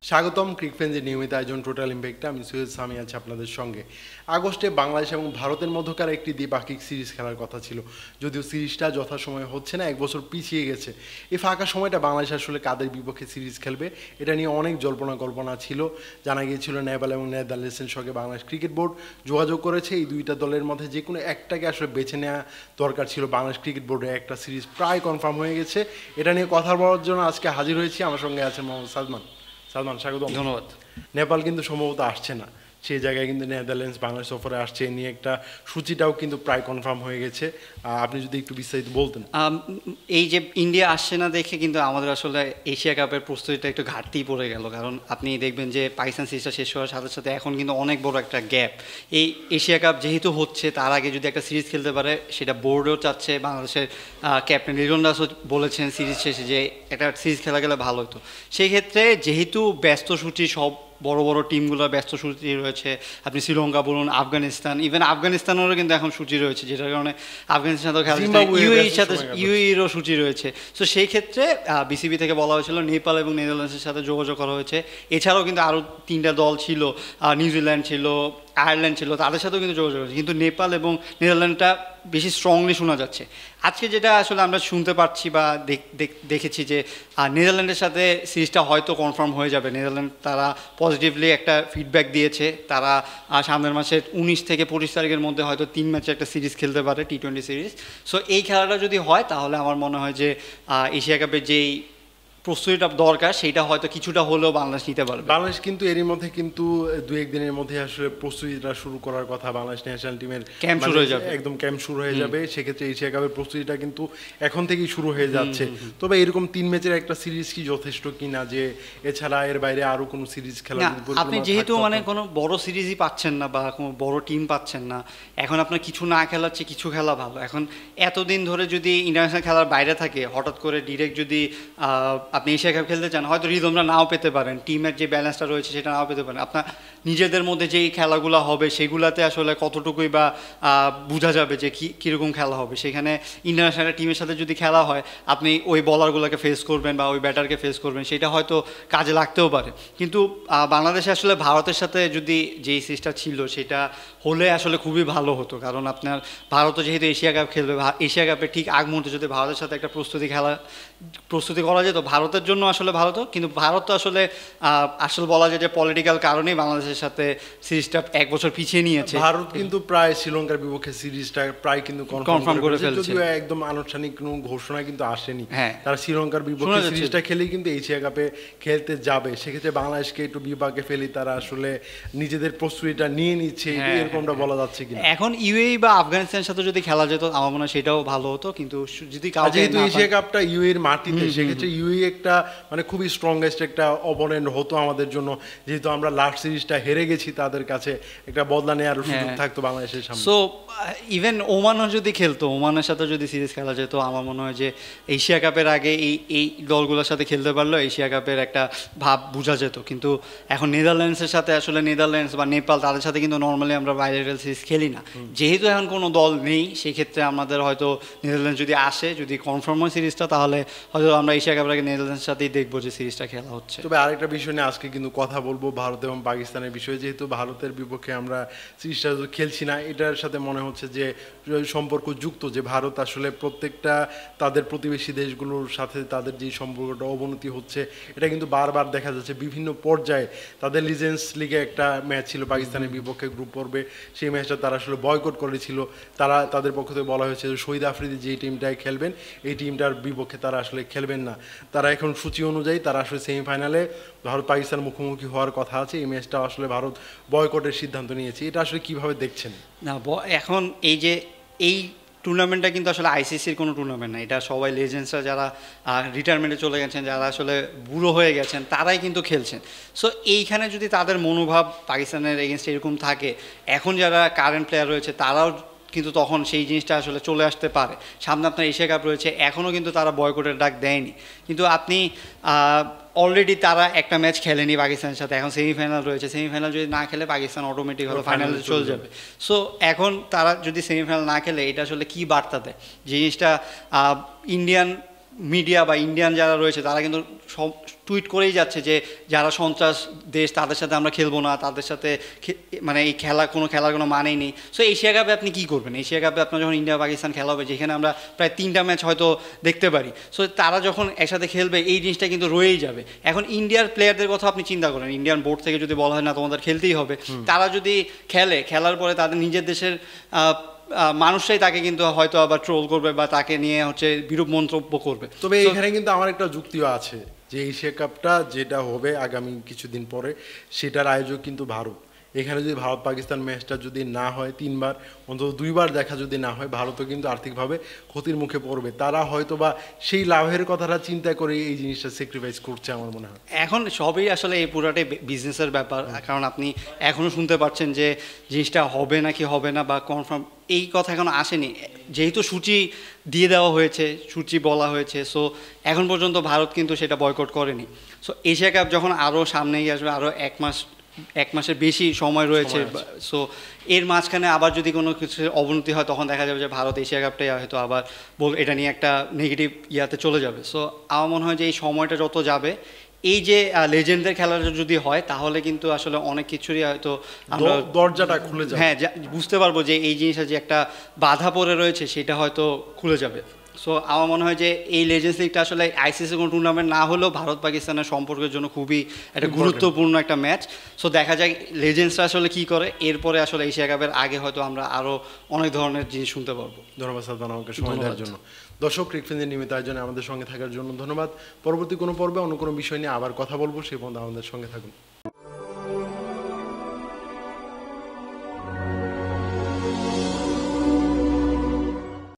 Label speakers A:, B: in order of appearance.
A: স্বাগতম ক্রিকফ্রেন্ডসের নিয়মিত আয়োজন টোটাল ইম্প্যাক্টে। আমি সৈয়দ সামি আছি আপনাদের সঙ্গে। আগস্টে বাংলাদেশ এবং ভারতের মধ্যকার একটি দ্বিপাক্ষিক সিরিজ খেলার কথা ছিল, যদিও সিরিজটা যথাসময়ে হচ্ছে না, 1 বছর পিছিয়ে গেছে। এই ফাঁকা সময়টা বাংলাদেশ আসলে কাদের বিপক্ষে সিরিজ খেলবে এটা নিয়ে অনেক জল্পনা কল্পনা ছিল। জানা গিয়েছিল নেপাল এবং নেদারল্যান্ডসের সঙ্গে বাংলাদেশ ক্রিকেট বোর্ড যোগাযোগ করেছে। এই দুইটা দলের মধ্যে যে কোনো একটাকে আসলে বেছে নেওয়া দরকার ছিল। বাংলাদেশ ক্রিকেট বোর্ডে একটা সিরিজ প্রায় কনফার্ম হয়ে গেছে। এটা নিয়ে কথা বলার জন্য আজকে হাজির হয়েছি। আমার সঙ্গে আছেন মোহাম্মদ সালমান। সালমান, স্বাগত।
B: ধন্যবাদ।
A: নেপাল কিন্তু সম্ভবত আসছে না, সেই জায়গায় কিন্তু নেদারল্যান্ডস বাংলাদেশ সফরে আসছে। এ নিয়ে একটা সূচিটাও কিন্তু প্রায় কনফার্ম হয়ে গেছে। আপনি যদি একটু বিস্তারিত বলতেন।
B: এই যে ইন্ডিয়া আসছে না দেখে কিন্তু আমাদের আসলে এশিয়া কাপের প্রস্তুতিটা একটু ঘাটতি পড়ে গেল, কারণ আপনি দেখবেন যে পাকিস্তান সিরিজটা শেষ হওয়ার সাথে সাথে এখন কিন্তু অনেক বড় একটা গ্যাপ। এই এশিয়া কাপ যেহেতু হচ্ছে, তার আগে যদি একটা সিরিজ খেলতে পারে, সেটা বোর্ডেও চাচ্ছে। বাংলাদেশের ক্যাপ্টেন লিটন দাসও বলেছেন সিরিজ শেষে যে একটা সিরিজ খেলা গেলে ভালো হতো। সেই ক্ষেত্রে যেহেতু ব্যস্ত সূচি, সব বড় বড় টিমগুলোর ব্যস্ত সূচি রয়েছে, আপনি শ্রীলঙ্কা বলুন, আফগানিস্তান, ইভেন আফগানিস্তানেরও কিন্তু এখন সূচি রয়েছে, যেটার কারণে আফগানিস্তানেও খেলা, ইউএইর সাথে ইউএইরও সূচি রয়েছে। তো সেই ক্ষেত্রে বিসিবি থেকে বলা হয়েছিল নেপাল এবং নেদারল্যান্ডসের সাথে যোগাযোগ করা হয়েছে। এছাড়াও কিন্তু আরও 3টা দল ছিল, নিউজিল্যান্ড ছিল, আয়ারল্যান্ড ছিল, তাদের সাথেও কিন্তু যোগাযোগ হয়েছে, কিন্তু নেপাল এবং নেদারল্যান্ডটা বেশি স্ট্রংলি শোনা যাচ্ছে। আজকে যেটা আসলে আমরা শুনতে পাচ্ছি বা দেখেছি যে নেদারল্যান্ডের সাথে সিরিজটা হয়তো কনফার্ম হয়ে যাবে। নেদারল্যান্ড তারা পজিটিভলি একটা ফিডব্যাক দিয়েছে, তারা সামনের মাসের 19 থেকে 25 তারিখের মধ্যে হয়তো 3 ম্যাচে একটা সিরিজ খেলতে পারে, টি-20 সিরিজ। সো এই খেলাটা যদি হয় তাহলে আমার মনে হয় যে এশিয়া কাপের যেই প্রস্তুতিটা দরকার সেটা হয়তো কিছুটা হলেও বাংলাদেশ নিতে পারবে।
A: বাংলাদেশ কিন্তু এরই মধ্যে কিন্তু 2-1 দিনের মধ্যে আসলে প্রস্তুতিটা শুরু করার কথা। বাংলাদেশ ন্যাশনাল টিমের
B: ক্যাম্প শুরু হয়ে যাবে,
A: একদম ক্যাম্প শুরু হয়ে যাবে। সেক্ষেত্রে এশিয়া কাপের প্রস্তুতিটা কিন্তু এখন থেকেই শুরু হয়ে যাচ্ছে। তবে এরকম 3 ম্যাচের একটা সিরিজ কি যথেষ্ট কিনা, যে এছাড়া এর বাইরে আরো কোনো সিরিজ খেলা?
B: আপনি যেহেতু কোনো বড় সিরিজই পাচ্ছেন না বা কোনো বড় টিম পাচ্ছেন না, এখন আপনার কিছু না খেলার চেয়ে কিছু খেলা ভালো। এখন এতদিন ধরে যদি ইন্টারন্যাশনাল খেলার বাইরে থাকে, হঠাৎ করে ডিরেক্ট যদি আপনি এশিয়া কাপ খেলতে চান, হয়তো রিদমটা নাও পেতে পারেন, টিমের যে ব্যালেন্সটা রয়েছে সেটা নাও পেতে পারেন। আপনার নিজেদের মধ্যে যেই খেলাগুলো হবে সেগুলাতে আসলে কতটুকুই বা বোঝা যাবে যে কীরকম খেলা হবে। সেখানে ইন্টারন্যাশনাল টিমের সাথে যদি খেলা হয়, আপনি ওই বলারগুলোকে ফেস করবেন বা ওই ব্যাটারকে ফেস করবেন, সেটা হয়তো কাজে লাগতেও পারে। কিন্তু বাংলাদেশে আসলে ভারতের সাথে যদি যেই সিরিজটা ছিল সেটা হলে আসলে খুবই ভালো হতো, কারণ আপনার ভারতও যেহেতু এশিয়া কাপ খেলবে, এশিয়া কাপের ঠিক আগ মুহূর্তে যদি ভারতের সাথে একটা প্রস্তুতি করা যেত, ভারতের জন্য আসলে ভালো হতো। কিন্তু ভারত তো আসলে বলা যায় যে পলিটিক্যাল কারণেই বাংলাদেশের সাথে সিরিজটা 1 বছর পিছিয়ে নিয়েছে।
A: ভারত কিন্তু প্রায় শ্রীলঙ্কার বিপক্ষে সিরিজটা প্রায় কিন্তু কনফার্ম করে ফেলছে, যদিও একদম আনুষ্ঠানিক কোনো ঘোষণা কিন্তু আসেনি। তারা শ্রীলঙ্কার বিপক্ষে সিরিজটা খেলেই কিন্তু এশিয়া কাপে খেলতে যাবে। সেক্ষেত্রে বাংলাদেশকে একটু বিপাকে ফেলি, তারা আসলে নিজেদের প্রস্তুতিটা নিয়ে নিচ্ছে, এরকমটা বলা যাচ্ছে কিনা।
B: এখন ইউএই বা আফগানিস্তানের সাথে যদি খেলা যেত আমার মনে হয় সেটাও ভালো হতো। কিন্তু যদি
A: যেহেতু এশিয়া কাপটা ইউএর মাটিতে, সেক্ষেত্রে ইউএই একটা মানে খুবই স্ট্রংগেস্ট একটা অপোনেন্ট হতো আমাদের জন্য, যেহেতু আমরা লাস্ট সিরিজটা হেরে গেছি তাদের কাছে, একটা বদলা নেওয়ার সুযোগ থাকতো বাংলাদেশের সামনে।
B: সো ইভেন ওমানও যদি খেলতো, ওমানের সাথে যদি সিরিজ খেলা যেত, আমার মনে হয় যে এশিয়া কাপের আগে এই দলগুলোর সাথে খেলতে পারলো এশিয়া কাপের একটা ভাব বোঝা যেত। কিন্তু এখন নেদারল্যান্ডসের সাথে আসলে নেদারল্যান্ডস বা নেপাল, তাদের সাথে কিন্তু নর্মালি আমরা বাইরের সিরিজ খেলি না। যেহেতু এখন কোনো দল নেই, সেই ক্ষেত্রে আমাদের হয়তো নেদারল্যান্ডস যদি আসে, যদি কনফার্ম হয় সিরিজটা, তাহলে হয়তো আমরা এশিয়া কাপের আগে নেদারল্যান্ডসের সাথেই দেখবো যে সিরিজটা খেলা হচ্ছে।
A: তবে আরেকটা বিষয় নিয়ে আজকে কিন্তু কথা বলবো, ভারত এবং পাকিস্তানের বিষয়ে। যেহেতু ভারতের বিপক্ষে আমরা সিরিজটা খেলছি না, এটার সাথে মনে হচ্ছে যে সম্পর্ক যুক্ত, যে ভারত আসলে প্রত্যেকটা তাদের প্রতিবেশী দেশগুলোর সাথে তাদের যে সম্পর্কটা অবনতি হচ্ছে, এটা কিন্তু বারবার দেখা যাচ্ছে বিভিন্ন পর্যায়ে। তাদের লিজেন্ডস লিগে একটা ম্যাচ ছিল পাকিস্তানের বিপক্ষে গ্রুপ পর্বে, সেই ম্যাচটা তারা আসলে বয়কট করেছিল। তাদের পক্ষ থেকে বলা হয়েছে যে শহীদ আফ্রিদি যে টিমটায় খেলবেন, এই টিমটার বিপক্ষে তারা আসলে খেলবেন না। তারা এখন সূচি অনুযায়ী তারা আসলে সেমিফাইনালে ভারত পাকিস্তান মুখোমুখি হওয়ার কথা আছে। এই ম্যাচটা আসলে ভারত বয়কটের সিদ্ধান্ত নিয়েছে। এটা আসলে কিভাবে দেখছেন?
B: না, এখন এই টুর্নামেন্টটা কিন্তু আসলে আইসিসির কোনো টুর্নামেন্ট না, এটা সবাই লেজেন্ডসরা যারা রিটায়ারমেন্টে চলে গেছেন, যারা আসলে বুড়ো হয়ে গেছেন, তারাই কিন্তু খেলছেন। সো এইখানে যদি তাদের মনোভাব পাকিস্তানের এগেনস্ট এরকম থাকে, এখন যারা কারেন্ট প্লেয়ার রয়েছে তারাও কিন্তু তখন সেই জিনিসটা আসলে চলে আসতে পারে। সামনে আপনার এশিয়া কাপ রয়েছে, এখনও কিন্তু তারা বয়কটের ডাক দেয়নি। কিন্তু আপনি অলরেডি তারা একটা ম্যাচ খেলেনি পাকিস্তানের সাথে, এখন সেমিফাইনাল রয়েছে। সেমিফাইনাল যদি না খেলে পাকিস্তান অটোমেটিক হলো ফাইনালে চলে যাবে। সো এখন তারা যদি সেমিফাইনাল না খেলে, এটা আসলে কী বার্তা দেয়? জিনিসটা ইন্ডিয়ান মিডিয়া বা ইন্ডিয়ান যারা রয়েছে তারা কিন্তু সব টুইট করেই যাচ্ছে যে যারা সন্ত্রাস দেশ তাদের সাথে আমরা খেলবো না, তাদের সাথে মানে এই খেলার কোনো মানেই নেই। সো এশিয়া কাপে আপনি কী করবেন? এশিয়া কাপে আপনার যখন ইন্ডিয়া পাকিস্তান খেলা হবে, যেখানে আমরা প্রায় 3টা ম্যাচ হয়তো দেখতে পারি, সো তারা যখন একসাথে খেলবে এই জিনিসটা কিন্তু রয়েই যাবে। এখন ইন্ডিয়ার প্লেয়ারদের কথা আপনি চিন্তা করেন, ইন্ডিয়ান বোর্ড থেকে যদি বলা হয় না তোমাদের খেলতেই হবে, তারা যদি খেলার পরে তাদের নিজের দেশের মানুষরাই তাকে কিন্তু হয়তো আবার ট্রোল করবে বা তাকে নিয়ে হচ্ছে বিরূপ মন্তব্য করবে।
A: তবে এখানে কিন্তু আমার একটা যুক্তিও আছে যে এশিয়া কাপটা যেটা হবে আগামী কিছুদিন পরে, সেটার আয়োজক কিন্তু ভারত। এখানে যদি ভারত পাকিস্তান ম্যাচটা যদি না হয়, 3বার অন্তত 2বার দেখা যদি না হয়, ভারতও কিন্তু আর্থিকভাবে ক্ষতির মুখে পড়বে। তারা হয়তো বা সেই লাভের কথাটা চিন্তা করে এই জিনিসটা স্যাক্রিফাইস করছে আমার মনে হয়।
B: এখন সবই আসলে এই পুরাটাই বিজনেসের ব্যাপার, কারণ আপনি এখনও শুনতে পাচ্ছেন যে জিনিসটা হবে নাকি হবে না বা কনফার্ম এই কথা এখনো আসেনি। যেহেতু সূচি দিয়ে দেওয়া হয়েছে, সূচি বলা হয়েছে, সো এখন পর্যন্ত ভারত কিন্তু সেটা বয়কট করেনি। সো এশিয়া কাপ যখন আরও সামনে গিয়ে আসবে, আরও এক মাসের বেশি সময় রয়েছে, সো এর মাঝখানে আবার যদি কোনো কিছু অবনতি হয় তখন দেখা যাবে যে ভারত এশিয়া কাপটাই হয়তো আবার এটা নিয়ে একটা নেগেটিভ ইয়াতে চলে যাবে। সো আমার মনে হয় যে এই সময়টা যত যাবে, এই যে লেজেন্ডদের খেলাটা যদি হয় তাহলে কিন্তু আসলে অনেক কিছুরই হয়তো আমরা
A: দরজাটা খুলে যাবে।
B: হ্যাঁ, বুঝতে পারবো যে এই জিনিসটা যে একটা বাধা পড়ে রয়েছে সেটা হয়তো খুলে যাবে। সো আমার মনে হয় যে এই লেজেন্ডস লিগটা আসলে আইসিসি কোনো টুর্নামেন্ট না হলেও ভারত পাকিস্তানের সম্পর্কের জন্য খুবই একটা গুরুত্বপূর্ণ একটা ম্যাচ। সো দেখা যায় লেজেন্ডসরা আসলে কী করে, এরপরে আসলে এশিয়া কাপের আগে হয়তো আমরা আরও অনেক ধরনের জিনিস শুনতে পারবো।
A: ধন্যবাদ সালমান আমাকে সময় দেওয়ার জন্য। দর্শক, ক্রিকফ্রেন্ডের নিয়মিত আয়োজনে আমাদের সঙ্গে থাকার জন্য ধন্যবাদ। পরবর্তী কোনো পর্বে অন্য কোনো বিষয় নিয়ে আবার কথা বলবো, সেই পর্যন্ত আমাদের সঙ্গে থাকুন।